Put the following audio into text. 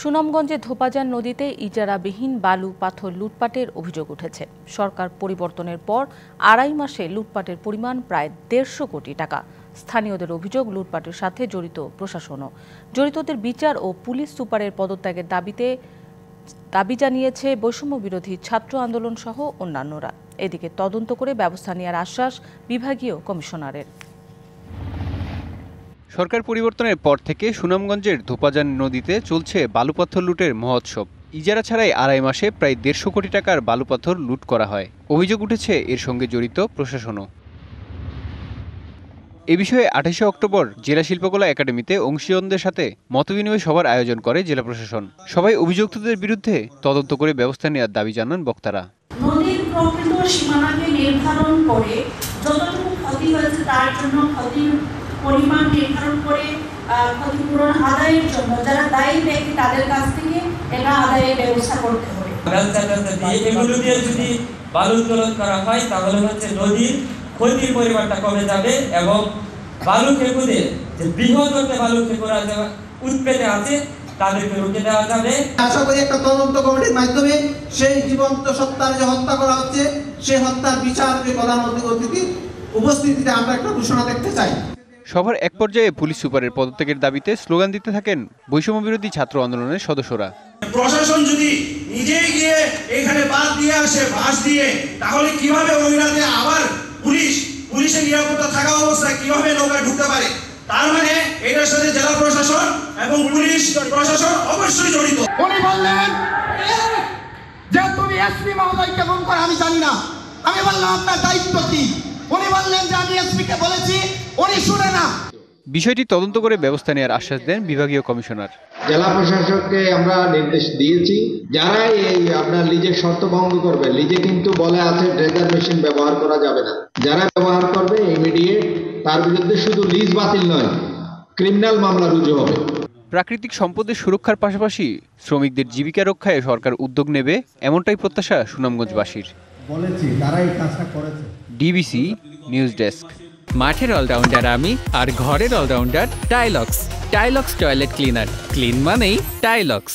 সুনামগঞ্জে ধোপাজান নদীতে ইজারাবিহীন বালু পাথর লুটপাটের অভিযোগ উঠেছে। সরকার পরিবর্তনের পর 2.5 মাসে লুটপাটের পরিমাণ প্রায় 150 কোটি টাকা। স্থানীয়দের অভিযোগ, লুটপাটের সাথে জড়িত প্রশাসনও। জড়িতদের বিচার ও পুলিশ সুপারের পদত্যাগের দাবি জানিয়েছে বৈষম্য বিরোধী ছাত্র আন্দোলন সহ অন্যান্যরা। এদিকে তদন্ত করে ব্যবস্থা নেওয়ার আশ্বাস বিভাগীয় কমিশনারের। সরকার পরিবর্তনের পর থেকে সুনামগঞ্জের ধোপাজান নদীতে চলছে বালুপাথর লুটের মহোৎসব। ইজারা ছাড়াই 2.5 মাসে প্রায় 150 কোটি টাকার বালুপাথর লুট করা হয়। অভিযোগ উঠেছে এর সঙ্গে জড়িত প্রশাসনও। এ বিষয়ে 28 অক্টোবর জেলা শিল্পকলা একাডেমিতে অংশীজনদের সাথে মতবিনিময় সভার আয়োজন করে জেলা প্রশাসন। সবাই অভিযুক্তদের বিরুদ্ধে তদন্ত করে ব্যবস্থা নেওয়ার দাবি জানান বক্তারা। নদীর প্রকৃত সীমানাকে নির্ধারণ করে যতটুকু ক্ষতি হয়েছে তার জন্য ক্ষতির পরিমাণ নির্ধারণ করে ক্ষতিপূরণ আদায়ের জন্য যারা দায়ী ব্যক্তি তাদের কাছ থেকে এটা আদায়ের ব্যবস্থা করতে হবে। এগুলো দিয়ে যদি বালু উত্তোলন করা হয় তাহলে হচ্ছে নদীর ক্ষতির পরিমাণটা কমে যাবে এবং বালু খেকুদে যে বৃহৎ বালু খেকুরা উৎপেতে আছে তাদেরকে রুখে দেওয়া যাবে। আশা করি একটা তদন্ত কমিটির মাধ্যমে সেই জীবন্ত সত্তার যে হত্যা করা হচ্ছে সেই হত্যার বিচার প্রধানমন্ত্রী অতিথির উপস্থিতিতে আমরা একটা ঘোষণা দেখতে চাই। সভার এক পর্যায়ে পুলিশ সুপারের পদত্যাগের দাবিতে স্লোগান দিতে থাকেন বৈষম্য বিরোধী ছাত্র আন্দোলনের সদস্যরা। প্রশাসন যদি নিজেই গিয়ে এখানে বাদ দিয়ে আসে বাস দিয়ে, তাহলে কিভাবে ওই রাতে আবার পুলিশের নিরাপত্তা থাকা অবস্থায় কিভাবে নৌকায় ঢুকতে পারে? তার মানে এটার সাথে জেলা প্রশাসন এবং পুলিশ প্রশাসন অবশ্যই জড়িত। উনি বললেন যে তুমি এসপি মহোদয়কে ফোন করে আমি জানি না। আমি বললাম আপনার দায়িত্ব কি? উনি বললেন যে আমি এসপিকে বলেছি, উনি শুনে না। বিষয়টি তদন্ত করে ব্যবস্থা নেওয়ার আশ্বাস দেন বিভাগীয় কমিশনার। জেলা প্রশাসককে আমরা নির্দেশ দিয়েছি, যারা এই আপনার লিজের শর্ত ভঙ্গ করবে, লিজে কিন্তু বলে আছে ড্রেজার মেশিন ব্যবহার করা যাবে না। যারা ব্যবহার করবে ইমিডিয়েট তার বিরুদ্ধে শুধু লিজ বাতিল নয়, ক্রিমিনাল মামলা রুজু হবে। প্রাকৃতিক সম্পদের সুরক্ষার পাশাপাশি শ্রমিকদের জীবিকা রক্ষায় সরকার উদ্যোগ নেবে, এমনটাই প্রত্যাশা সুনামগঞ্জবাসীর। বলেছি তারা এই কাজটা করেছে। DBC news desk. মাঠের অলরাউন্ডার আমি, আর ঘরের allrounder Tylox. Tylox toilet cleaner, clean মানেই টাইলক্স।